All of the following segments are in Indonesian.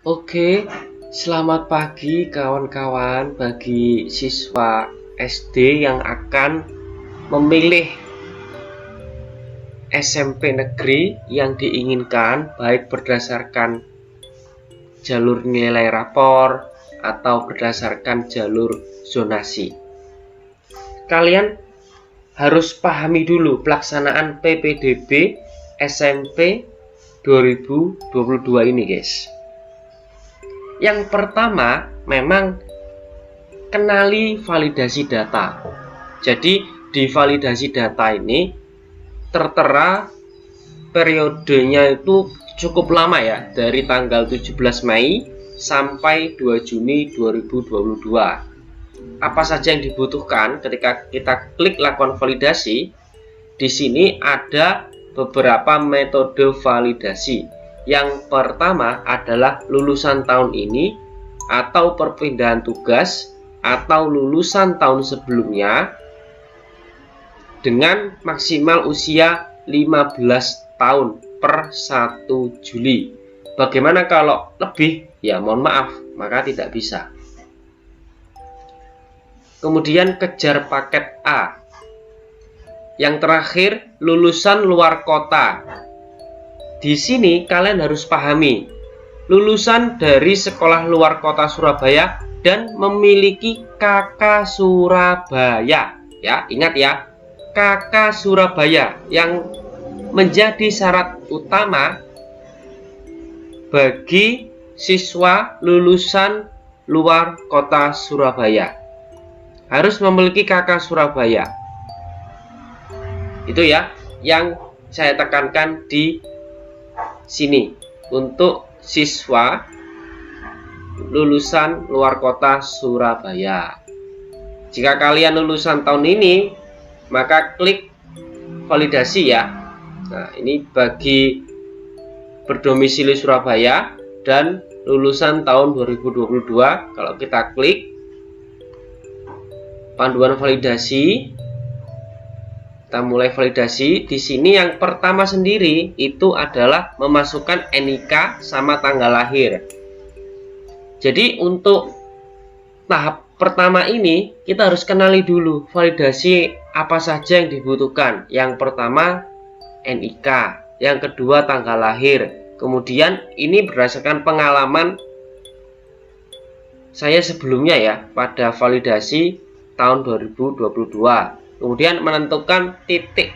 Oke, selamat pagi kawan-kawan bagi siswa SD yang akan memilih SMP negeri yang diinginkan, baik berdasarkan jalur nilai rapor atau berdasarkan jalur zonasi. Kalian harus pahami dulu pelaksanaan PPDB SMP 2022 ini, guys. Yang pertama, memang kenali validasi data. Jadi di validasi data ini tertera periodenya itu cukup lama ya, dari tanggal 17 Mei sampai 2 Juni 2022. Apa saja yang dibutuhkan ketika kita klik lakukan validasi? Di sini ada beberapa metode validasi. Yang pertama adalah lulusan tahun ini atau perpindahan tugas atau lulusan tahun sebelumnya dengan maksimal usia 15 tahun per 1 Juli. Bagaimana kalau lebih? Ya mohon maaf, maka tidak bisa. Kemudian kejar paket A. Yang terakhir, lulusan luar kota. Di sini kalian harus pahami, lulusan dari sekolah luar kota Surabaya dan memiliki KK Surabaya. Ya, ingat ya, KK Surabaya yang menjadi syarat utama bagi siswa lulusan luar kota Surabaya. Harus memiliki KK Surabaya. Itu ya yang saya tekankan di sini untuk siswa lulusan luar kota Surabaya. Jika kalian lulusan tahun ini, maka klik validasi ya. Nah, ini bagi berdomisili Surabaya dan lulusan tahun 2022. Kalau kita klik panduan validasi, kita mulai validasi. Di sini yang pertama sendiri itu adalah memasukkan NIK sama tanggal lahir. Jadi untuk tahap pertama ini kita harus kenali dulu validasi apa saja yang dibutuhkan. Yang pertama NIK, yang kedua tanggal lahir. Kemudian ini berdasarkan pengalaman saya sebelumnya ya, pada validasi tahun 2022. Kemudian menentukan titik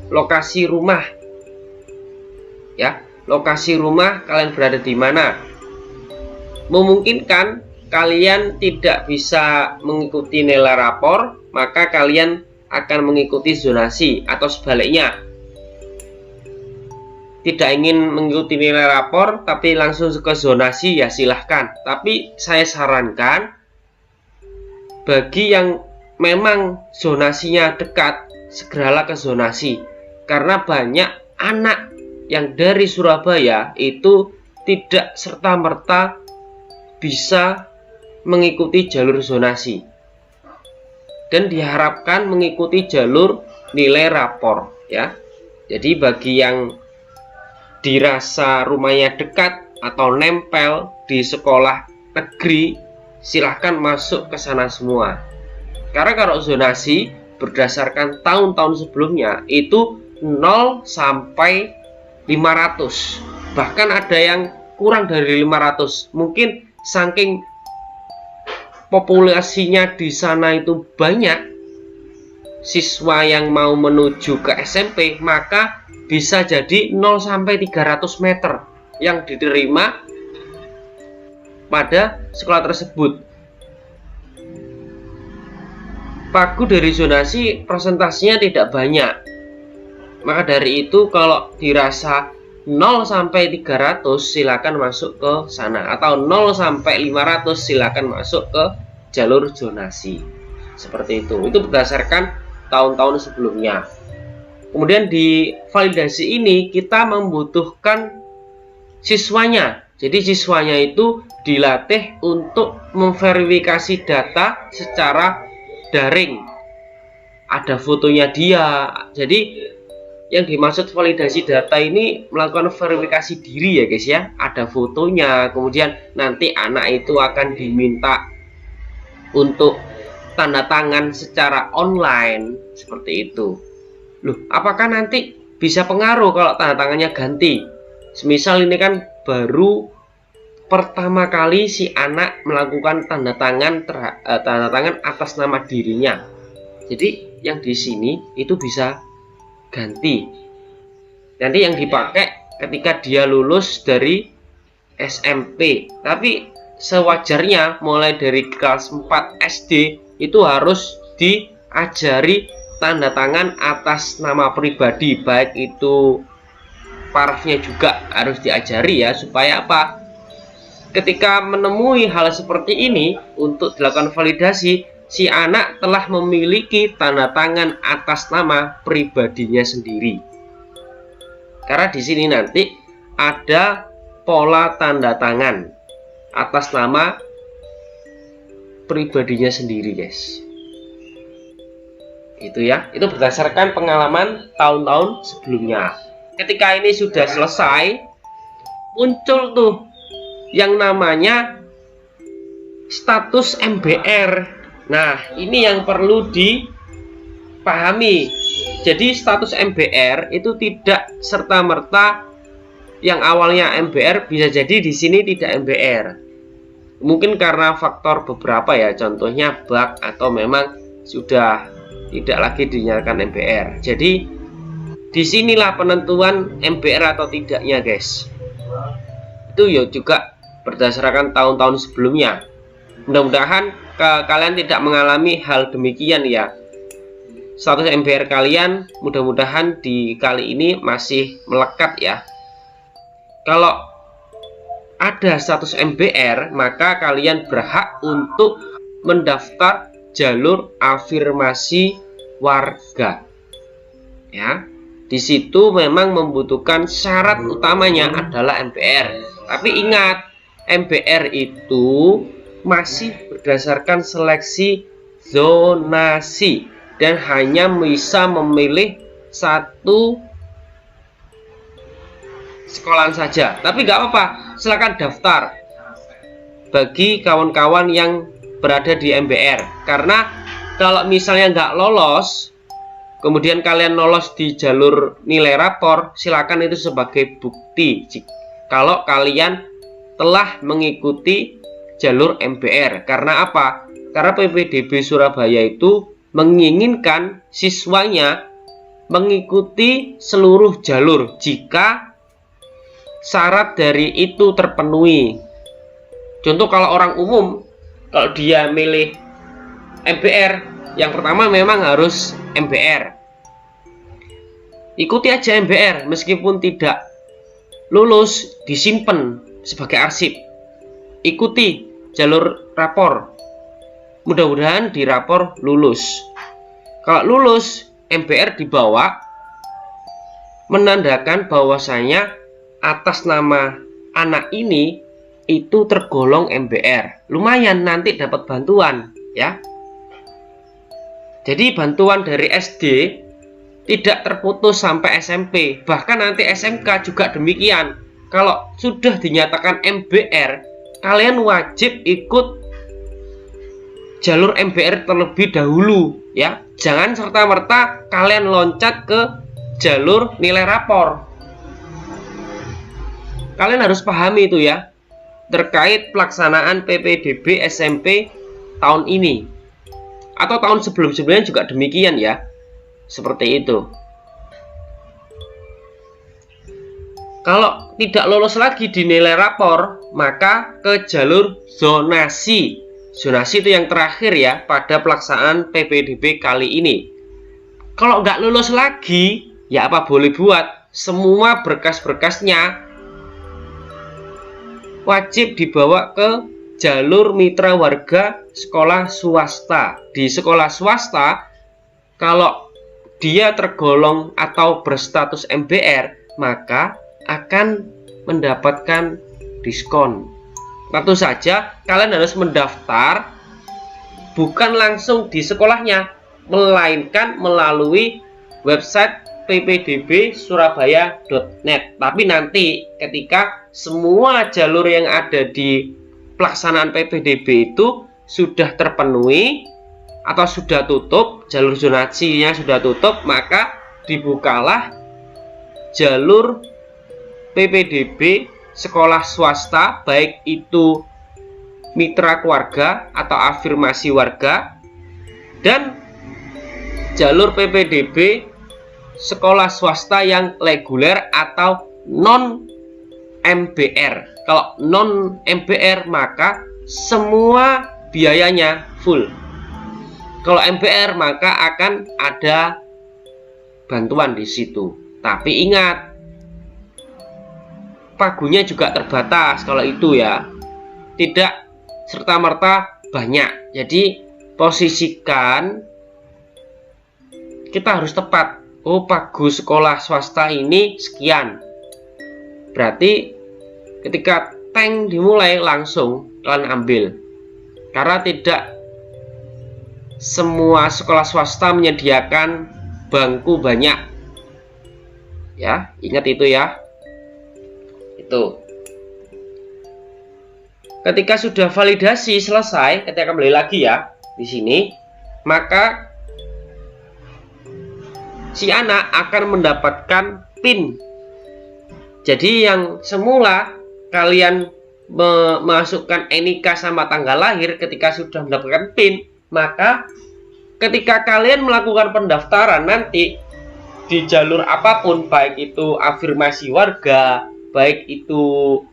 lokasi rumah. Ya, lokasi rumah kalian berada di mana. Memungkinkan kalian tidak bisa mengikuti nilai rapor, maka kalian akan mengikuti zonasi, atau sebaliknya. Tidak ingin mengikuti nilai rapor tapi langsung ke zonasi, ya silahkan. Tapi saya sarankan bagi yang memang zonasinya dekat, segeralah ke zonasi. Karena banyak anak yang dari Surabaya itu tidak serta-merta bisa mengikuti jalur zonasi dan diharapkan mengikuti jalur nilai rapor ya. Jadi bagi yang dirasa rumahnya dekat atau nempel di sekolah negeri, silahkan masuk ke sana semua. Karena kalau zonasi berdasarkan tahun-tahun sebelumnya itu 0 sampai 500. Bahkan ada yang kurang dari 500. Mungkin saking populasinya di sana itu banyak siswa yang mau menuju ke SMP, maka bisa jadi 0 sampai 300 meter yang diterima pada sekolah tersebut. Pagu dari zonasi presentasinya tidak banyak. Maka dari itu kalau dirasa 0 sampai 300 silakan masuk ke sana, atau 0 sampai 500 silakan masuk ke jalur zonasi. Seperti itu. Itu berdasarkan tahun-tahun sebelumnya. Kemudian di validasi ini kita membutuhkan siswanya. Jadi siswanya itu dilatih untuk memverifikasi data secara daring. Ada fotonya dia. Jadi yang dimaksud validasi data ini melakukan verifikasi diri ya guys ya. Ada fotonya, kemudian nanti anak itu akan diminta untuk tanda tangan secara online seperti itu. Loh, apakah nanti bisa pengaruh kalau tanda tangannya ganti? Semisal ini kan baru pertama kali si anak melakukan tanda tangan atas nama dirinya. Jadi yang di sini itu bisa ganti. Nanti yang dipakai ketika dia lulus dari SMP. Tapi sewajarnya mulai dari kelas 4 SD itu harus diajari tanda tangan atas nama pribadi, baik itu parafnya juga harus diajari ya, supaya apa? Ketika menemui hal seperti ini untuk dilakukan validasi, si anak telah memiliki tanda tangan atas nama pribadinya sendiri. Karena di sini nanti ada pola tanda tangan atas nama pribadinya sendiri, guys. Itu ya, itu berdasarkan pengalaman tahun-tahun sebelumnya. Ketika ini sudah selesai, muncul tuh yang namanya status MBR. Nah, ini yang perlu dipahami. Jadi status MBR itu tidak serta-merta yang awalnya MBR bisa jadi di sini tidak MBR. Mungkin karena faktor beberapa ya, contohnya bug atau memang sudah tidak lagi dinyatakan MBR. Jadi disinilah penentuan MBR atau tidaknya, guys. Itu ya juga berdasarkan tahun-tahun sebelumnya. Mudah-mudahan kalian tidak mengalami hal demikian ya. Status MBR kalian mudah-mudahan di kali ini masih melekat ya. Kalau ada status MBR, maka kalian berhak untuk mendaftar jalur afirmasi warga. Ya, di situ memang membutuhkan syarat utamanya adalah MBR. Tapi ingat, MBR itu masih berdasarkan seleksi zonasi dan hanya bisa memilih satu sekolahan saja. Tapi nggak apa-apa, silakan daftar bagi kawan-kawan yang berada di MBR. Karena kalau misalnya nggak lolos, kemudian kalian lolos di jalur nilai rapor, silakan itu sebagai bukti kalau kalian telah mengikuti jalur MBR. Karena apa? Karena PPDB Surabaya itu menginginkan siswanya mengikuti seluruh jalur jika syarat dari itu terpenuhi. Contoh kalau orang umum, kalau dia milih MBR, yang pertama memang harus MBR. Ikuti aja MBR, meskipun tidak lulus disimpan sebagai arsip. Ikuti jalur rapor, mudah-mudahan di rapor lulus. Kalau lulus, MBR dibawa menandakan bahwasanya atas nama anak ini itu tergolong MBR. Lumayan nanti dapat bantuan ya. Jadi bantuan dari SD tidak terputus sampai SMP, bahkan nanti SMK juga demikian. Kalau sudah dinyatakan MBR, kalian wajib ikut jalur MBR terlebih dahulu ya. Jangan serta-merta kalian loncat ke jalur nilai rapor. Kalian harus pahami itu ya, terkait pelaksanaan PPDB SMP tahun ini atau tahun sebelum-sebelumnya juga demikian ya. Seperti itu. Kalau tidak lolos lagi di nilai rapor, maka ke jalur zonasi. Zonasi itu yang terakhir ya pada pelaksanaan PPDB kali ini. Kalau nggak lulus lagi, ya apa boleh buat, semua berkas-berkasnya wajib dibawa ke jalur mitra warga sekolah swasta. Di sekolah swasta, kalau dia tergolong atau berstatus MBR, maka akan mendapatkan diskon. Tentu saja kalian harus mendaftar bukan langsung di sekolahnya, melainkan melalui website ppdbsurabaya.net. Tapi nanti ketika semua jalur yang ada di pelaksanaan PPDB itu sudah terpenuhi atau sudah tutup, jalur zonasinya sudah tutup, maka dibukalah jalur PPDB sekolah swasta, baik itu mitra keluarga atau afirmasi warga, dan jalur PPDB sekolah swasta yang reguler atau non MBR. Kalau non MBR maka semua biayanya full. Kalau MBR maka akan ada bantuan di situ. Tapi ingat, pagunya juga terbatas kalau itu ya. Tidak serta-merta banyak. Jadi posisikan, kita harus tepat. Oh, pagu sekolah swasta ini sekian. Berarti ketika tank dimulai langsung kalian ambil. Karena tidak semua sekolah swasta menyediakan bangku banyak. Ya, ingat itu ya. Itu. Ketika sudah validasi selesai, ketika kembali lagi ya di sini, maka si anak akan mendapatkan PIN. Jadi yang semula kalian memasukkan NIK sama tanggal lahir, ketika sudah mendapatkan PIN, maka ketika kalian melakukan pendaftaran nanti di jalur apapun, baik itu afirmasi warga, baik itu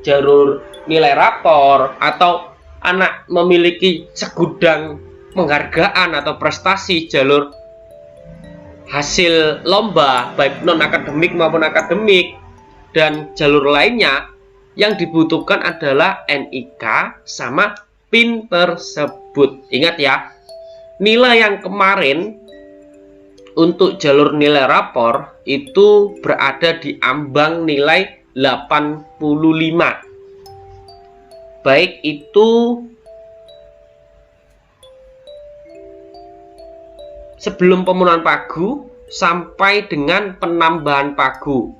jalur nilai rapor, atau anak memiliki segudang penghargaan atau prestasi jalur hasil lomba baik non akademik maupun akademik dan jalur lainnya, yang dibutuhkan adalah NIK sama PIN tersebut. Ingat ya, nilai yang kemarin untuk jalur nilai rapor itu berada di ambang nilai 85, baik itu sebelum pemenuhan pagu sampai dengan penambahan pagu.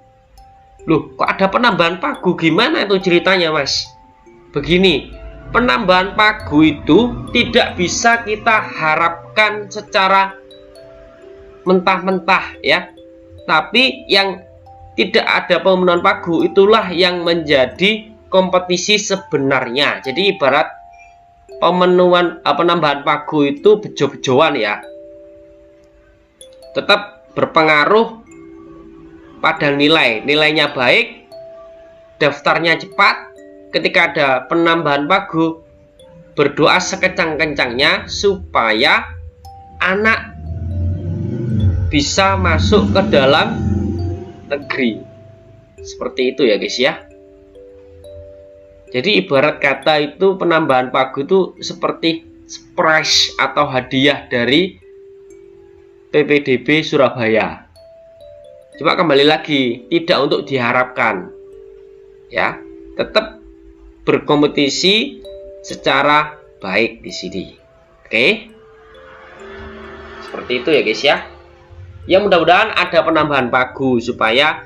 Loh, kok ada penambahan pagu? Gimana itu ceritanya, Mas? Begini, penambahan pagu itu tidak bisa kita harapkan secara mentah-mentah ya. Tapi yang tidak ada pemenuhan pagu itulah yang menjadi kompetisi sebenarnya. Jadi ibarat penambahan pagu itu bejo-bejoan ya. Tetap berpengaruh pada nilainya baik, daftarnya cepat. Ketika ada penambahan pagu, berdoa sekencang-kencangnya supaya anak bisa masuk ke dalam negeri. Seperti itu ya guys ya. Jadi ibarat kata itu penambahan pagu itu seperti surprise atau hadiah dari PPDB Surabaya. Cuma kembali lagi, tidak untuk diharapkan ya, tetap berkompetisi secara baik di sini. Oke, seperti itu ya guys ya. Ya mudah-mudahan ada penambahan pagu supaya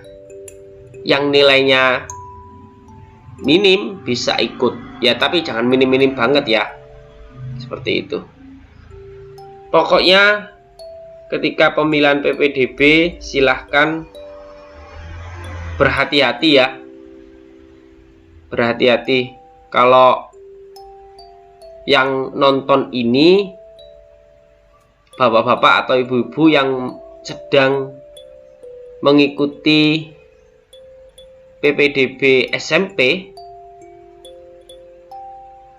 yang nilainya minim bisa ikut ya, tapi jangan minim-minim banget ya, seperti itu. Pokoknya ketika pemilihan PPDB silahkan berhati-hati ya, berhati-hati. Kalau yang nonton ini bapak-bapak atau ibu-ibu yang sedang mengikuti PPDB SMP,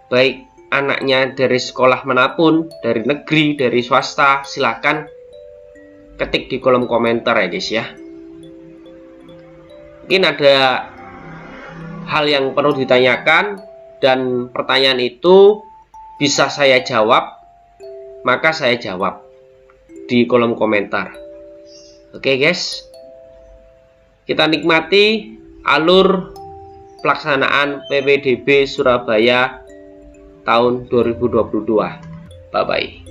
baik anaknya dari sekolah manapun, dari negeri, dari swasta, silahkan ketik di kolom komentar ya guys ya. Mungkin ada hal yang perlu ditanyakan dan pertanyaan itu bisa saya jawab, maka saya jawab di kolom komentar. Oke guys, kita nikmati alur pelaksanaan PPDB Surabaya tahun 2022. Bye bye.